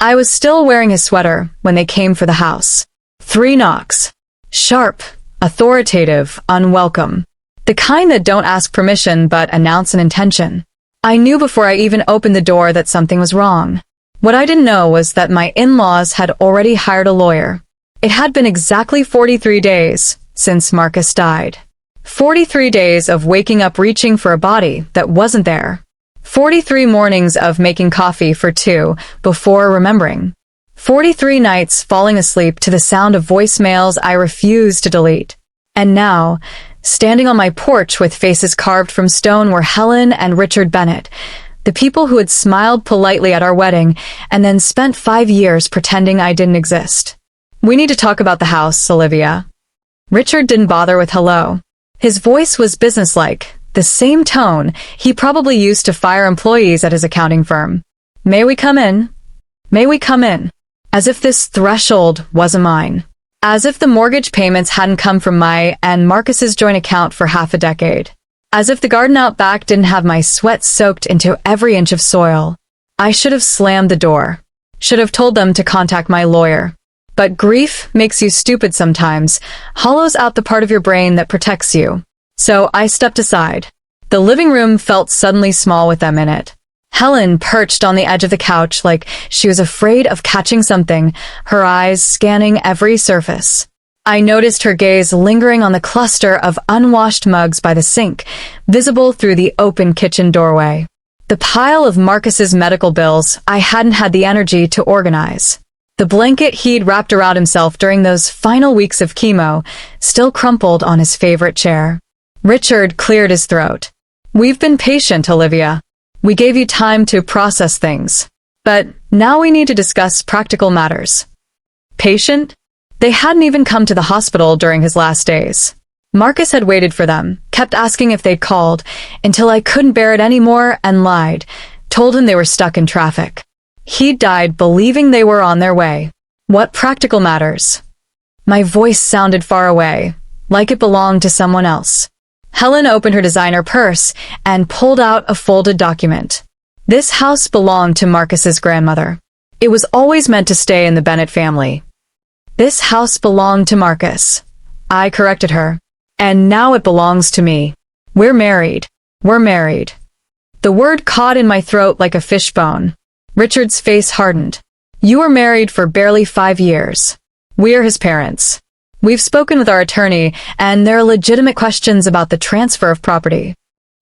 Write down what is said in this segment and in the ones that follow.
I was still wearing his sweater when they came for the house. 3 knocks. Sharp, authoritative, unwelcome. The kind that don't ask permission but announce an intention. I knew before I even opened the door that something was wrong. What I didn't know was that my in-laws had already hired a lawyer. It had been exactly 43 days since Marcus died. 43 days of waking up reaching for a body that wasn't there. 43 mornings of making coffee for 2 before remembering. 43 nights falling asleep to the sound of voicemails I refused to delete. And now, standing on my porch with faces carved from stone were Helen and Richard Bennett, the people who had smiled politely at our wedding and then spent 5 years pretending I didn't exist. "We need to talk about the house, Olivia." Richard didn't bother with hello. His voice was businesslike, the same tone he probably used to fire employees at his accounting firm. "May we come in? May we come in?" As if this threshold wasn't mine. As if the mortgage payments hadn't come from my and Marcus's joint account for half a decade. As if the garden out back didn't have my sweat soaked into every inch of soil. I should have slammed the door. Should have told them to contact my lawyer. But grief makes you stupid sometimes, hollows out the part of your brain that protects you. So I stepped aside. The living room felt suddenly small with them in it. Helen perched on the edge of the couch like she was afraid of catching something, her eyes scanning every surface. I noticed her gaze lingering on the cluster of unwashed mugs by the sink, visible through the open kitchen doorway. The pile of Marcus's medical bills I hadn't had the energy to organize. The blanket he'd wrapped around himself during those final weeks of chemo, still crumpled on his favorite chair. Richard cleared his throat. "We've been patient, Olivia. We gave you time to process things. But now we need to discuss practical matters." Patient? They hadn't even come to the hospital during his last days. Marcus had waited for them, kept asking if they'd called, until I couldn't bear it anymore and lied, told him they were stuck in traffic. He died believing they were on their way. What practical matters? My voice sounded far away, like it belonged to someone else. Helen opened her designer purse and pulled out a folded document. This house belonged to Marcus's grandmother. It was always meant to stay in the Bennett family. This house belonged to Marcus. I corrected her. And now it belongs to me. We're married. We're married. The word caught in my throat like a fishbone. Richard's face hardened. You were married for barely 5 years. We're his parents. We've spoken with our attorney, and there are legitimate questions about the transfer of property.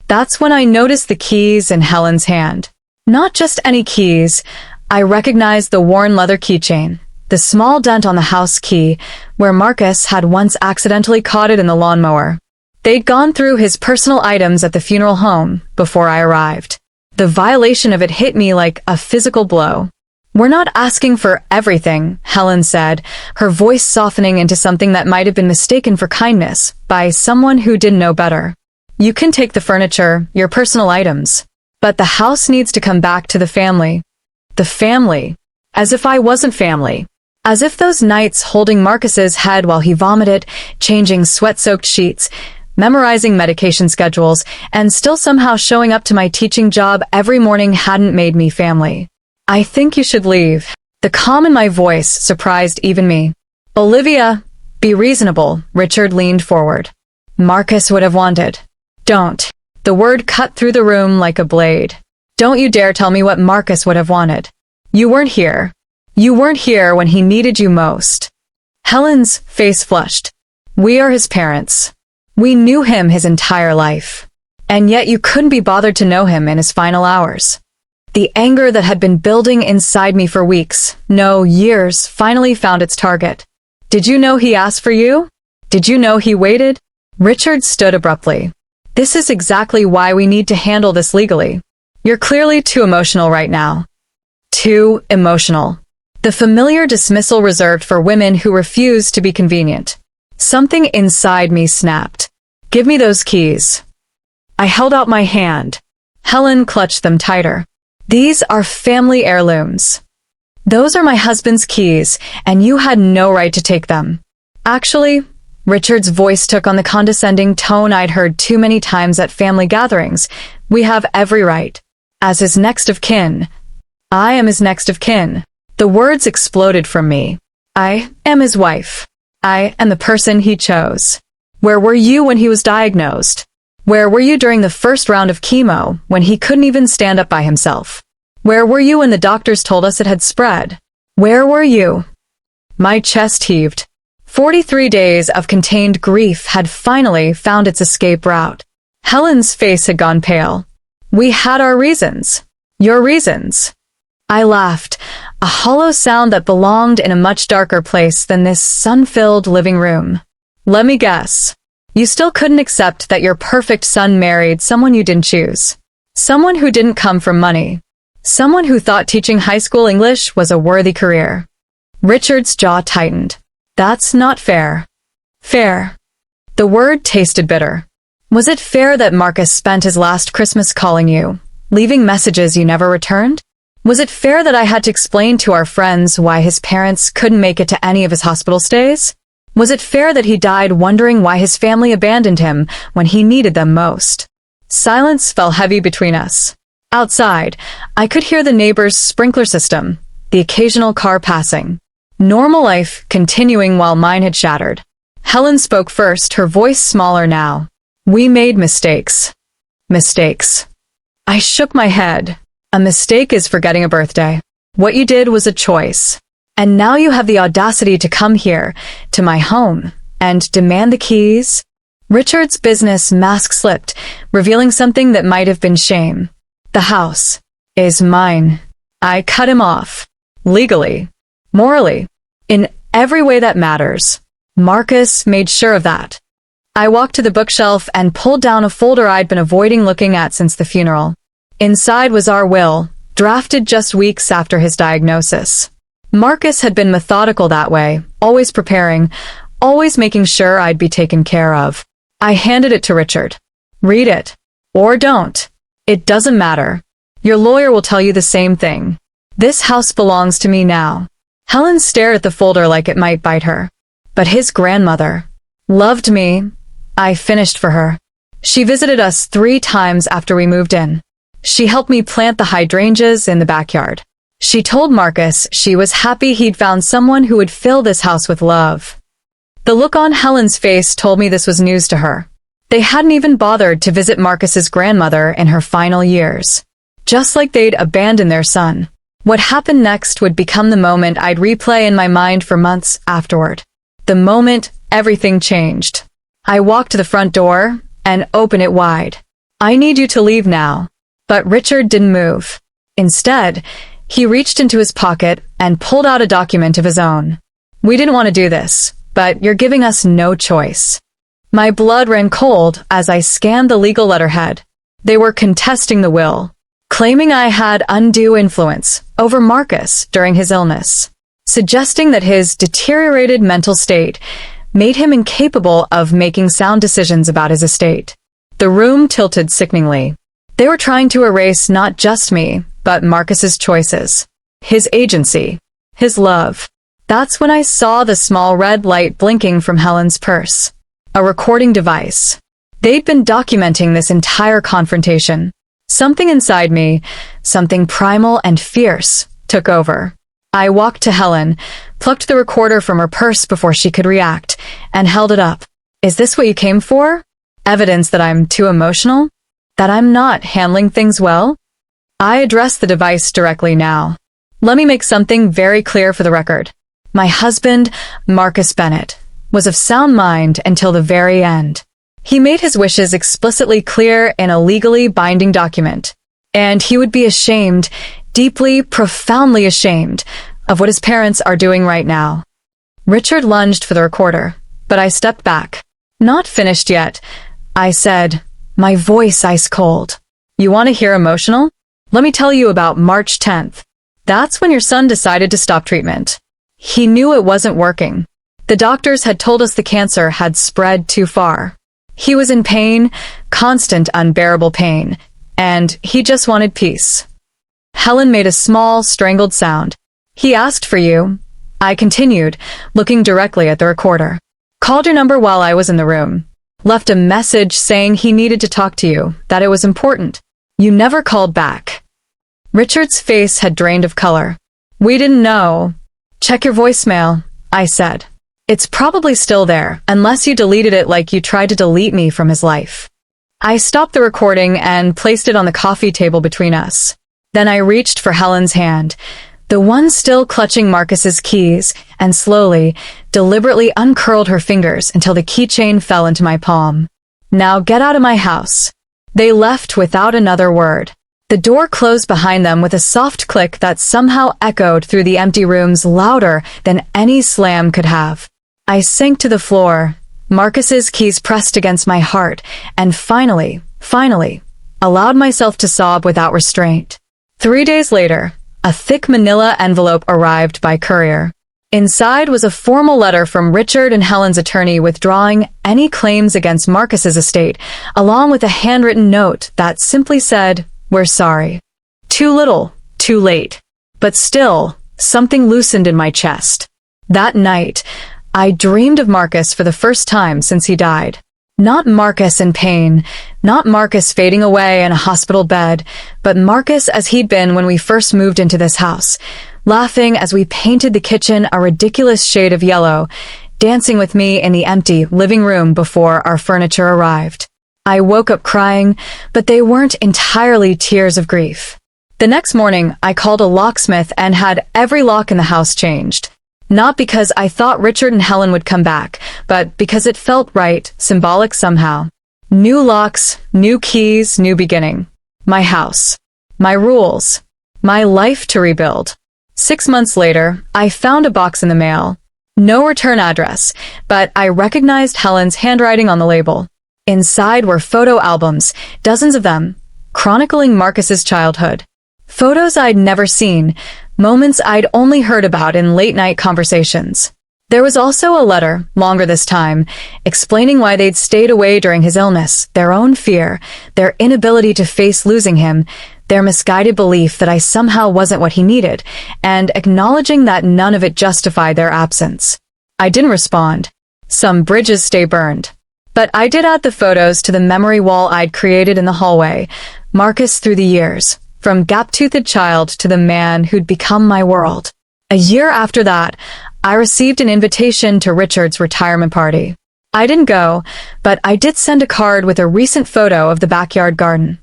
That's when I noticed the keys in Helen's hand. Not just any keys. I recognized the worn leather keychain, the small dent on the house key, where Marcus had once accidentally caught it in the lawnmower. They'd gone through his personal items at the funeral home before I arrived. The violation of it hit me like a physical blow. "We're not asking for everything," Helen said, her voice softening into something that might have been mistaken for kindness by someone who didn't know better. "You can take the furniture, your personal items. But the house needs to come back to the family." The family. As if I wasn't family. As if those nights holding Marcus's head while he vomited, changing sweat-soaked sheets, memorizing medication schedules, and still somehow showing up to my teaching job every morning hadn't made me family. "I think you should leave." The calm in my voice surprised even me. "Olivia, be reasonable," Richard leaned forward. "Marcus would have wanted." "Don't." The word cut through the room like a blade. "Don't you dare tell me what Marcus would have wanted. You weren't here. You weren't here when he needed you most." Helen's face flushed. "We are his parents. We knew him his entire life. And yet you couldn't be bothered to know him in his final hours." The anger that had been building inside me for weeks, no, years, finally found its target. "Did you know he asked for you? Did you know he waited?" Richard stood abruptly. "This is exactly why we need to handle this legally. You're clearly too emotional right now." Too emotional. The familiar dismissal reserved for women who refuse to be convenient. Something inside me snapped. "Give me those keys." I held out my hand. Helen clutched them tighter. "These are family heirlooms. Those are my husband's keys, and you had no right to take them." "Actually," Richard's voice took on the condescending tone I'd heard too many times at family gatherings, "we have every right. As his next of kin." "I am his next of kin." The words exploded from me. I am his wife. I am the person he chose. Where were you when he was diagnosed? Where were you during the first round of chemo, when he couldn't even stand up by himself? Where were you when the doctors told us it had spread? Where were you? My chest heaved. 43 days of contained grief had finally found its escape route. Helen's face had gone pale. We had our reasons. Your reasons. I laughed, a hollow sound that belonged in a much darker place than this sun-filled living room. Let me guess. You still couldn't accept that your perfect son married someone you didn't choose. Someone who didn't come from money. Someone who thought teaching high school English was a worthy career. Richard's jaw tightened. That's not fair. Fair. The word tasted bitter. Was it fair that Marcus spent his last Christmas calling you, leaving messages you never returned? Was it fair that I had to explain to our friends why his parents couldn't make it to any of his hospital stays? Was it fair that he died wondering why his family abandoned him when he needed them most? Silence fell heavy between us. Outside, I could hear the neighbor's sprinkler system, the occasional car passing. Normal life continuing while mine had shattered. Helen spoke first, her voice smaller now. We made mistakes. Mistakes. I shook my head. A mistake is forgetting a birthday. What you did was a choice. And now you have the audacity to come here, to my home, and demand the keys? Richard's business mask slipped, revealing something that might have been shame. The house is mine. I cut him off. Legally. Morally. In every way that matters. Marcus made sure of that. I walked to the bookshelf and pulled down a folder I'd been avoiding looking at since the funeral. Inside was our will, drafted just weeks after his diagnosis. Marcus had been methodical that way, always preparing, always making sure I'd be taken care of. I handed it to Richard. Read it. Or don't. It doesn't matter. Your lawyer will tell you the same thing. This house belongs to me now. Helen stared at the folder like it might bite her. But his grandmother loved me. I finished for her. She visited us 3 times after we moved in. She helped me plant the hydrangeas in the backyard. She told Marcus she was happy he'd found someone who would fill this house with love. The look on Helen's face told me this was news to her. They hadn't even bothered to visit Marcus's grandmother in her final years. Just like they'd abandoned their son. What happened next would become the moment I'd replay in my mind for months afterward. The moment everything changed. I walked to the front door and opened it wide. I need you to leave now. But Richard didn't move. Instead, he reached into his pocket and pulled out a document of his own. We didn't want to do this, but you're giving us no choice. My blood ran cold as I scanned the legal letterhead. They were contesting the will, claiming I had undue influence over Marcus during his illness, suggesting that his deteriorated mental state made him incapable of making sound decisions about his estate. The room tilted sickeningly. They were trying to erase not just me, but Marcus's choices, his agency, his love. That's when I saw the small red light blinking from Helen's purse. A recording device. They'd been documenting this entire confrontation. Something inside me, something primal and fierce, took over. I walked to Helen, plucked the recorder from her purse before she could react, and held it up. Is this what you came for? Evidence that I'm too emotional? That I'm not handling things well? I addressed the device directly now. Let me make something very clear for the record. My husband, Marcus Bennett, was of sound mind until the very end. He made his wishes explicitly clear in a legally binding document, and he would be ashamed, deeply, profoundly ashamed, of what his parents are doing right now. Richard lunged for the recorder, but I stepped back. Not finished yet. I said, my voice ice cold. You want to hear emotional? Let me tell you about March 10th. That's when your son decided to stop treatment. He knew it wasn't working. The doctors had told us the cancer had spread too far. He was in pain, constant unbearable pain, and he just wanted peace. Helen made a small, strangled sound. He asked for you. I continued, looking directly at the recorder. Called your number while I was in the room. Left a message saying he needed to talk to you, that it was important. You never called back. Richard's face had drained of color. We didn't know. Check your voicemail, I said. It's probably still there, unless you deleted it like you tried to delete me from his life. I stopped the recording and placed it on the coffee table between us. Then I reached for Helen's hand, the one still clutching Marcus's keys, and slowly, deliberately uncurled her fingers until the keychain fell into my palm. Now get out of my house. They left without another word. The door closed behind them with a soft click that somehow echoed through the empty rooms louder than any slam could have. I sank to the floor, Marcus's keys pressed against my heart, and finally, allowed myself to sob without restraint. 3 days later, a thick manila envelope arrived by courier. Inside was a formal letter from Richard and Helen's attorney withdrawing any claims against Marcus's estate, along with a handwritten note that simply said, "We're sorry." Too little, too late. But still, something loosened in my chest. That night, I dreamed of Marcus for the first time since he died. Not Marcus in pain, not Marcus fading away in a hospital bed, but Marcus as he'd been when we first moved into this house, laughing as we painted the kitchen a ridiculous shade of yellow, dancing with me in the empty living room before our furniture arrived. I woke up crying, but they weren't entirely tears of grief. The next morning, I called a locksmith and had every lock in the house changed. Not because I thought Richard and Helen would come back, but because it felt right, symbolic somehow. New locks, new keys, new beginning. My house. My rules. My life to rebuild. 6 months later, I found a box in the mail. No return address, but I recognized Helen's handwriting on the label. Inside were photo albums, dozens of them, chronicling Marcus's childhood. Photos I'd never seen, moments I'd only heard about in late-night conversations. There was also a letter, longer this time, explaining why they'd stayed away during his illness, their own fear, their inability to face losing him, their misguided belief that I somehow wasn't what he needed, and acknowledging that none of it justified their absence. I didn't respond. Some bridges stay burned. But I did add the photos to the memory wall I'd created in the hallway, Marcus through the years, from gap-toothed child to the man who'd become my world. A year after that, I received an invitation to Richard's retirement party. I didn't go, but I did send a card with a recent photo of the backyard garden.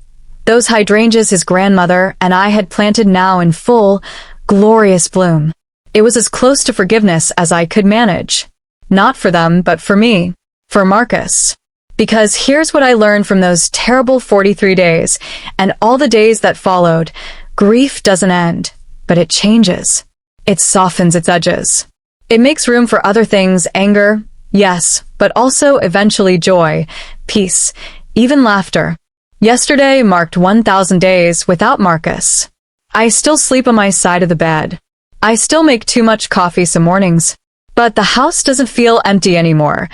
Those hydrangeas his grandmother and I had planted now in full, glorious bloom. It was as close to forgiveness as I could manage. Not for them, but for me. For Marcus. Because here's what I learned from those terrible 43 days, and all the days that followed. Grief doesn't end, but it changes. It softens its edges. It makes room for other things, anger, yes, but also eventually joy, peace, even laughter. Yesterday marked 1,000 days without Marcus. I still sleep on my side of the bed. I still make too much coffee some mornings. But the house doesn't feel empty anymore.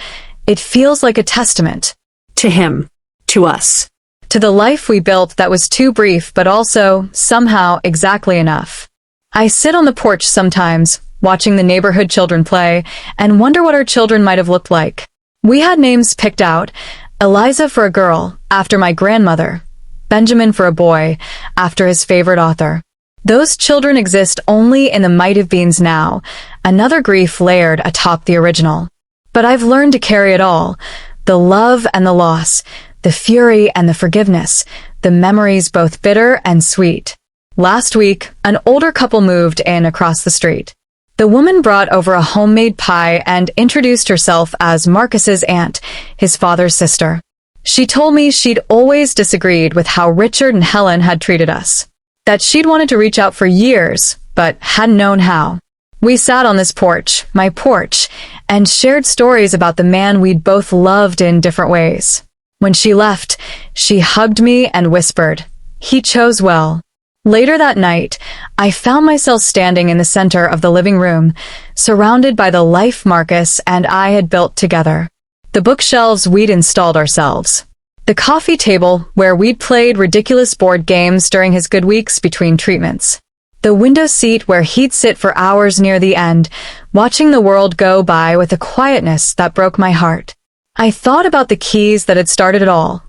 It feels like a testament. To him. To us. To the life we built that was too brief but also, somehow, exactly enough. I sit on the porch sometimes, watching the neighborhood children play, and wonder what our children might have looked like. We had names picked out, Eliza for a girl, after my grandmother, Benjamin for a boy, after his favorite author. Those children exist only in the might have beens now, another grief layered atop the original. But I've learned to carry it all, the love and the loss, the fury and the forgiveness, the memories both bitter and sweet. Last week, an older couple moved in across the street. The woman brought over a homemade pie and introduced herself as Marcus's aunt, his father's sister. She told me she'd always disagreed with how Richard and Helen had treated us. That she'd wanted to reach out for years, but hadn't known how. We sat on this porch, my porch, and shared stories about the man we'd both loved in different ways. When she left, she hugged me and whispered, "He chose well." Later that night, I found myself standing in the center of the living room, surrounded by the life Marcus and I had built together. The bookshelves we'd installed ourselves. The coffee table where we'd played ridiculous board games during his good weeks between treatments. The window seat where he'd sit for hours near the end, watching the world go by with a quietness that broke my heart. I thought about the keys that had started it all.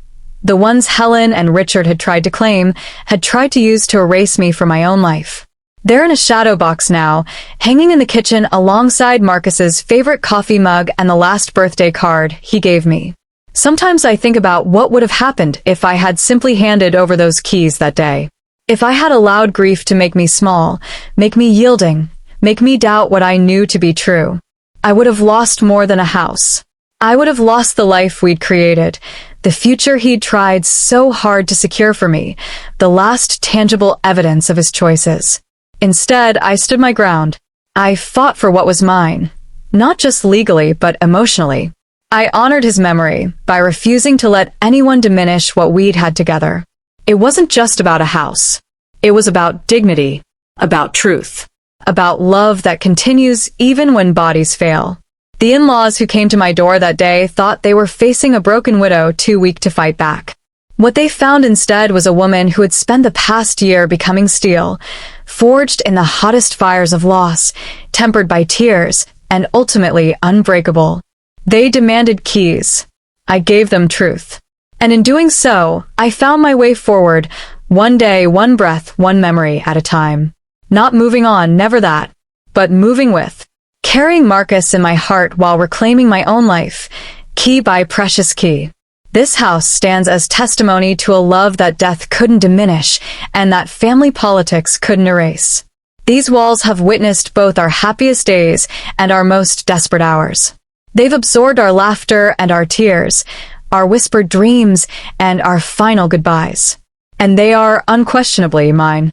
The ones Helen and Richard had tried to claim, had tried to use to erase me from my own life. They're in a shadow box now, hanging in the kitchen alongside Marcus's favorite coffee mug and the last birthday card he gave me. Sometimes I think about what would have happened if I had simply handed over those keys that day. If I had allowed grief to make me small, make me yielding, make me doubt what I knew to be true, I would have lost more than a house. I would have lost the life we'd created, the future he'd tried so hard to secure for me, the last tangible evidence of his choices. Instead, I stood my ground. I fought for what was mine, not just legally, but emotionally. I honored his memory by refusing to let anyone diminish what we'd had together. It wasn't just about a house. It was about dignity, About truth. about love that continues even when bodies fail. The in-laws who came to my door that day thought they were facing a broken widow too weak to fight back. What they found instead was a woman who had spent the past year becoming steel, forged in the hottest fires of loss, tempered by tears, and ultimately unbreakable. They demanded keys. I gave them truth. And in doing so, I found my way forward, one day, one breath, one memory at a time. Not moving on, never that, but moving with. Carrying Marcus in my heart while reclaiming my own life, key by precious key. This house stands as testimony to a love that death couldn't diminish and that family politics couldn't erase. These walls have witnessed both our happiest days and our most desperate hours. They've absorbed our laughter and our tears, our whispered dreams and our final goodbyes. And they are unquestionably mine.